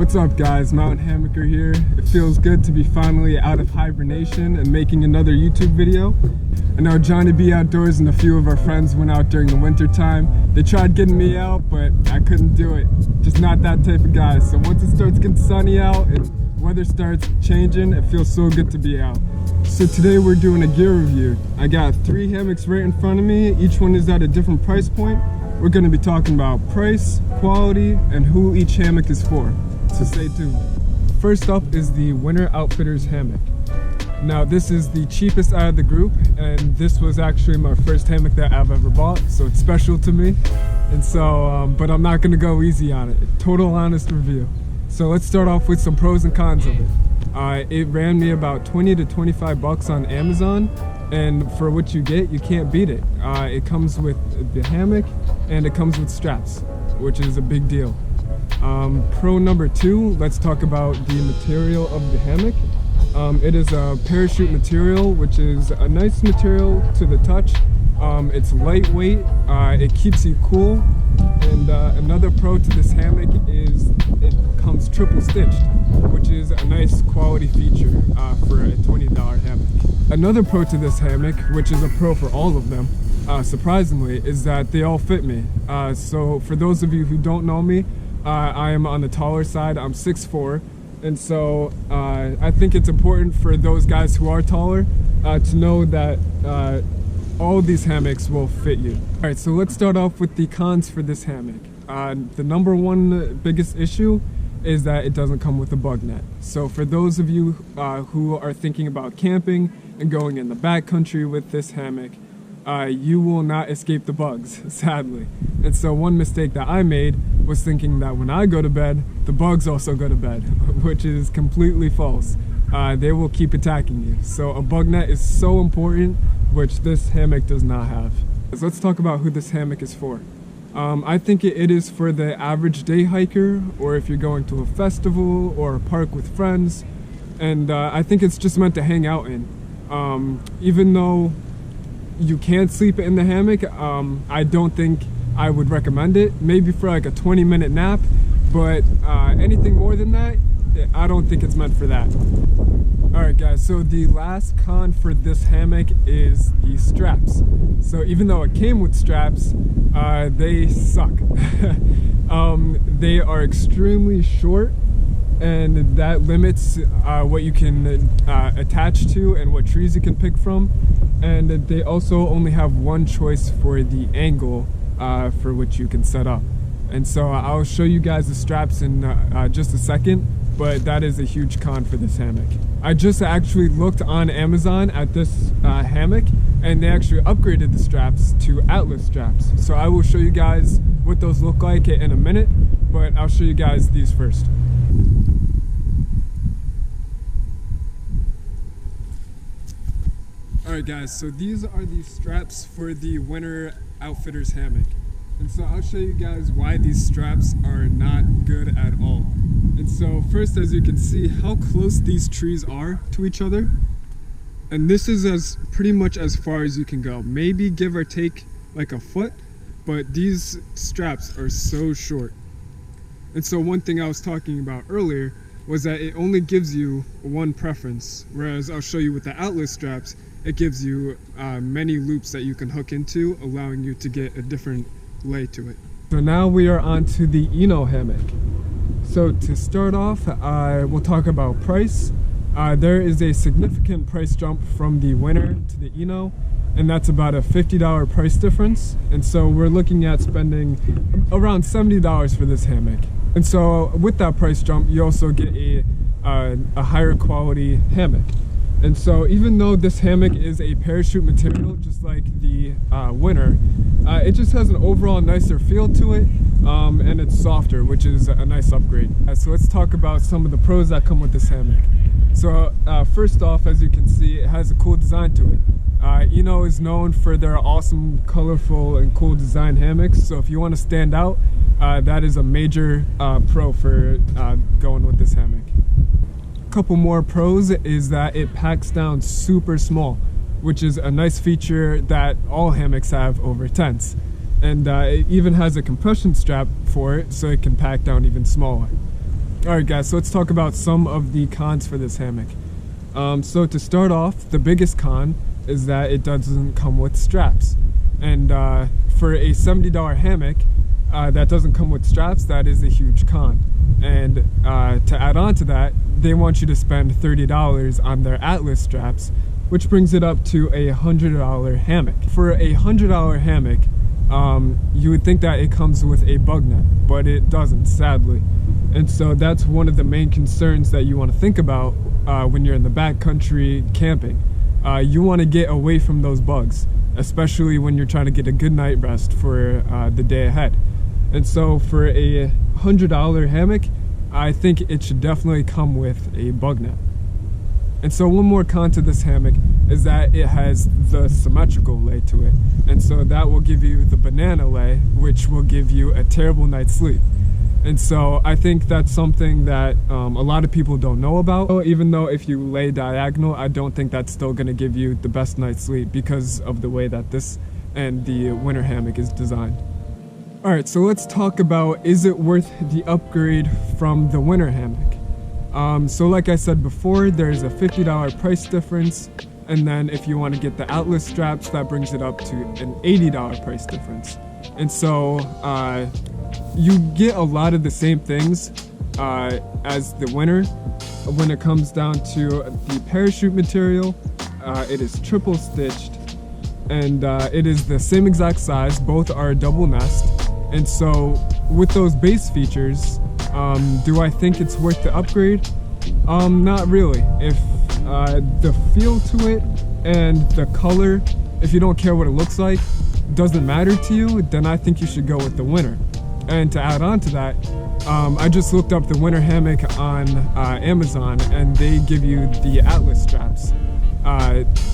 What's up guys, Mountain Hammocker here. It feels good to be finally out of hibernation and making another YouTube video. I know Johnny B Outdoors and a few of our friends went out during the winter time. They tried getting me out, but I couldn't do it. Just not that type of guy. So once it starts getting sunny out and weather starts changing, it feels so good to be out. So today we're doing a gear review. I got 3 hammocks right in front of me. Each one is at a different price point. We're going to be talking about price, quality, and who each hammock is for. So stay tuned. First up is the Winter Outfitters hammock. Now this is the cheapest out of the group, and this was actually my first hammock that I've ever bought, so it's special to me. And so, but I'm not gonna go easy on it. Total honest review. So let's start off with some pros and cons of it. It ran me about 20 to 25 bucks on Amazon, and for what you get, you can't beat it. It comes with the hammock and it comes with straps, which is a big deal. Pro number 2, let's talk about the material of the hammock. It is a parachute material, which is a nice material to the touch. It's lightweight, it keeps you cool, and another pro to this hammock is it comes triple stitched, which is a nice quality feature for a $20 hammock. Another pro to this hammock, which is a pro for all of them, surprisingly, is that they all fit me. So for those of you who don't know me, I am on the taller side. I'm 6'4", and so I think it's important for those guys who are taller to know that all of these hammocks will fit you. All right, so let's start off with the cons for this hammock. The number one biggest issue is that it doesn't come with a bug net. So for those of you who are thinking about camping and going in the backcountry with this hammock, you will not escape the bugs, sadly. And so one mistake that I made was thinking that when I go to bed, the bugs also go to bed, which is completely false. They will keep attacking you. So a bug net is so important, which this hammock does not have. So let's talk about who this hammock is for. I think it is for the average day hiker, or if you're going to a festival or a park with friends. And I think it's just meant to hang out in. Even though you can't sleep in the hammock, I don't think I would recommend it. Maybe for like a 20-minute nap, but anything more than that, I don't think it's meant for that. Alright guys, so the last con for this hammock is the straps. So even though it came with straps, they suck. They are extremely short, and that limits what you can attach to and what trees you can pick from. And they also only have one choice for the angle for which you can set up. And so I'll show you guys the straps in just a second, but that is a huge con for this hammock. I just actually looked on Amazon at this hammock, and they actually upgraded the straps to Atlas straps. So I will show you guys what those look like in a minute, but I'll show you guys these first. Alright guys, so these are the straps for the Winter Outfitters hammock. And so I'll show you guys why these straps are not good at all. And so first, as you can see how close these trees are to each other. And this is as pretty much as far as you can go. Maybe give or take like a foot, but these straps are so short. And so one thing I was talking about earlier was that it only gives you one preference, whereas I'll show you with the Atlas straps, it gives you many loops that you can hook into, allowing you to get a different lay to it. So now we are on to the Eno hammock. So to start off, we'll talk about price. There is a significant price jump from the Winter to the Eno, and that's about a $50 price difference. And so we're looking at spending around $70 for this hammock. And so with that price jump, you also get a higher quality hammock. And so even though this hammock is a parachute material, just like the Winter, it just has an overall nicer feel to it, and it's softer, which is a nice upgrade. So let's talk about some of the pros that come with this hammock. So first off, as you can see, it has a cool design to it. Eno is known for their awesome, colorful, and cool design hammocks. So if you want to stand out, that is a major pro for going with this hammock. Couple more pros is that it packs down super small, which is a nice feature that all hammocks have over tents. And it even has a compression strap for it, so it can pack down even smaller. Alright guys, so let's talk about some of the cons for this hammock. So to start off, the biggest con is that it doesn't come with straps. And for a $70 hammock that doesn't come with straps, that is a huge con. And to add on to that, they want you to spend $30 on their Atlas straps, which brings it up to a $100 hammock. For a $100 hammock, you would think that it comes with a bug net, but it doesn't, sadly. And so that's one of the main concerns that you want to think about when you're in the backcountry camping. You want to get away from those bugs, especially when you're trying to get a good night rest for the day ahead. And so for a $100 hammock, I think it should definitely come with a bug net. And so one more con to this hammock is that it has the symmetrical lay to it. And so that will give you the banana lay, which will give you a terrible night's sleep. And so I think that's something that a lot of people don't know about. Even though if you lay diagonal, I don't think that's still going to give you the best night's sleep because of the way that this and the winter hammock is designed. Alright, so let's talk about, is it worth the upgrade from the winter hammock? So like I said before, there's a $50 price difference, and then if you want to get the Atlas straps, that brings it up to an $80 price difference. And so you get a lot of the same things as the winter. When it comes down to the parachute material, it is triple stitched, and it is the same exact size. Both are a double nest. And so with those base features, do I think it's worth the upgrade? Not really. If the feel to it and the color, if you don't care what it looks like, doesn't matter to you, then I think you should go with the winter. And to add on to that, I just looked up the winter hammock on Amazon, and they give you the Atlas straps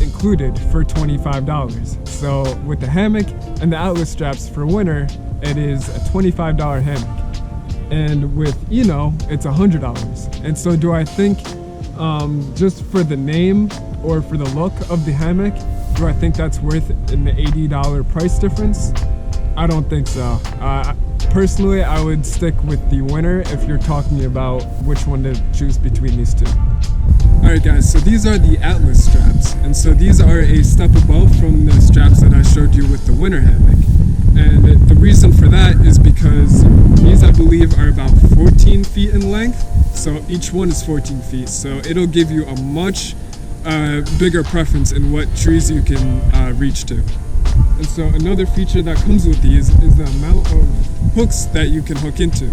included for $25. So with the hammock and the Atlas straps for winter, it is a $25 hammock. And with Eno, it's $100. And so do I think just for the name or for the look of the hammock, do I think that's worth an $80 price difference? I don't think so. Personally, I would stick with the winter if you're talking about which one to choose between these two. Alright guys, so these are the Atlas straps, and so these are a step above from the straps that I showed you with the winter hammock. And the reason for that is because these, I believe, are about 14 feet in length, so each one is 14 feet, so it'll give you a much bigger preference in what trees you can reach to. And so another feature that comes with these is the amount of hooks that you can hook into,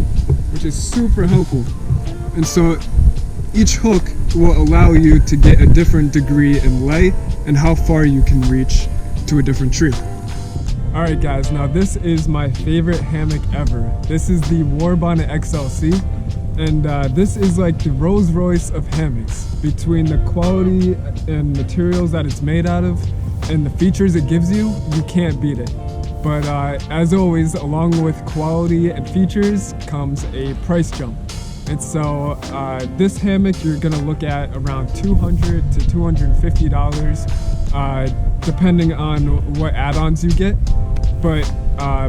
which is super helpful. And so each hook will allow you to get a different degree in lay and how far you can reach to a different tree. Alright guys, now this is my favorite hammock ever. This is the Warbonnet Xlc, and this is like the Rolls Royce of hammocks. Between the quality and materials that it's made out of and the features it gives you, you can't beat it. But as always, along with quality and features comes a price jump. And so this hammock you're gonna look at around $200 to $250, depending on what add-ons you get. But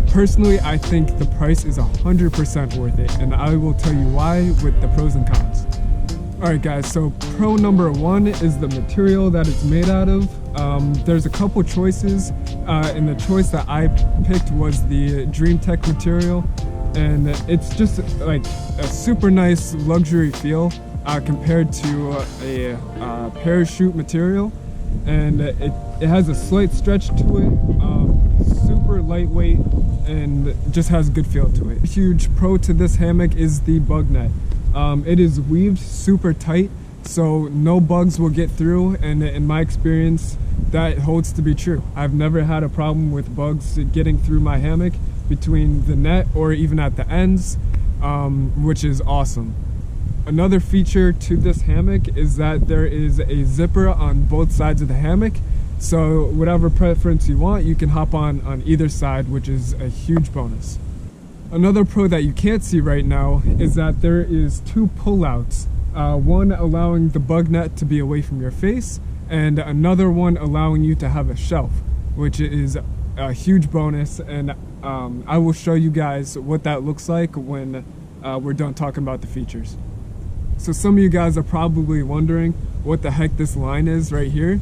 personally, I think the price is 100% worth it, and I will tell you why with the pros and cons. Alright guys, so pro number one is the material that it's made out of. There's a couple choices, and the choice that I picked was the Dream Tech material, and it's just like a super nice luxury feel compared to a parachute material, and it has a slight stretch to it, super lightweight, and just has a good feel to it. A huge pro to this hammock is the bug net. It is weaved super tight, so no bugs will get through, and in my experience that holds to be true. I've never had a problem with bugs getting through my hammock between the net or even at the ends, which is awesome. Another feature to this hammock is that there is a zipper on both sides of the hammock, so whatever preference you want, you can hop on either side, which is a huge bonus. Another pro that you can't see right now is that there is two pullouts, one allowing the bug net to be away from your face, and another one allowing you to have a shelf, which is a huge bonus, and I will show you guys what that looks like when we're done talking about the features. So some of you guys are probably wondering what the heck this line is right here.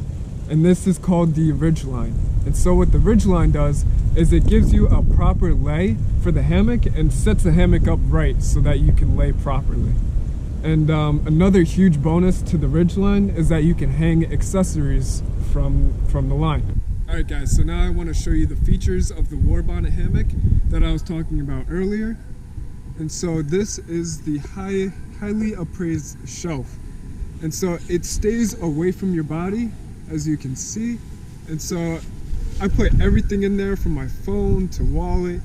And this is called the ridge line. And so what the ridge line does is it gives you a proper lay for the hammock and sets the hammock up right so that you can lay properly. And another huge bonus to the ridge line is that you can hang accessories from the line. Alright guys, so now I want to show you the features of the Warbonnet hammock that I was talking about earlier. And so this is the highly appraised shelf. And so it stays away from your body, as you can see. And so I put everything in there, from my phone to wallet,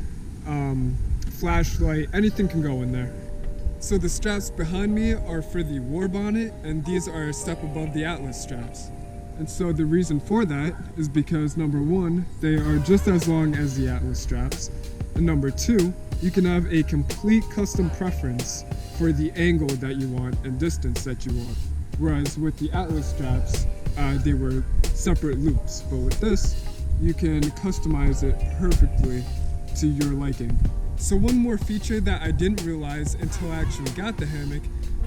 flashlight, anything can go in there. So the straps behind me are for the Warbonnet, and these are a step above the Atlas straps. And so the reason for that is because, number one, they are just as long as the Atlas straps, and number two, you can have a complete custom preference for the angle that you want and distance that you want. Whereas with the Atlas straps, they were separate loops, but with this, you can customize it perfectly to your liking. So one more feature that I didn't realize until I actually got the hammock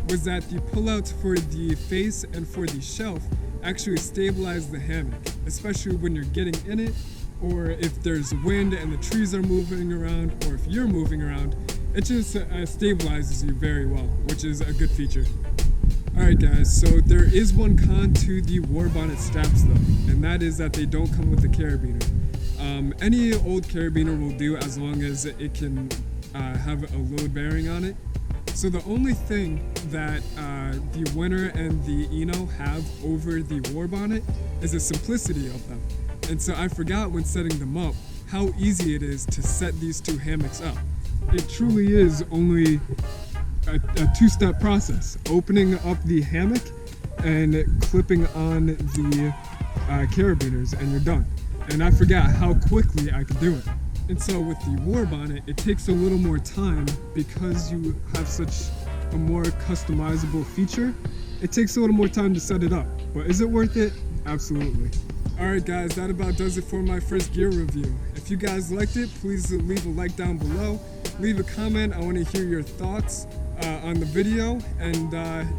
was that the pullouts for the face and for the shelf actually stabilize the hammock, especially when you're getting in it, or if there's wind and the trees are moving around, or if you're moving around. It just stabilizes you very well, which is a good feature. Alright guys, so there is one con to the Warbonnet straps though, and that is that they don't come with a carabiner. Any old carabiner will do as long as it can have a load bearing on it. So the only thing that the Winter and the Eno have over the Warbonnet is the simplicity of them. And so I forgot when setting them up how easy it is to set these two hammocks up. It truly is only a two-step process: opening up the hammock and clipping on the carabiners, and you're done. And I forgot how quickly I could do it. And so with the Warbonnet, it takes a little more time because you have such a more customizable feature. It takes a little more time to set it up, but is it worth it? Absolutely. Alright guys, that about does it for my first gear review. If you guys liked it, please leave a like down below. Leave a comment, I want to hear your thoughts on the video, and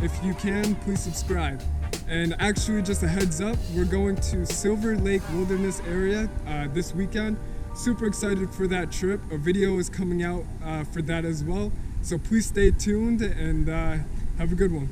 if you can, please subscribe. And actually, just a heads up, we're going to Silver Lake Wilderness area this weekend. Super excited for that trip. A video is coming out for that as well. So please stay tuned and have a good one.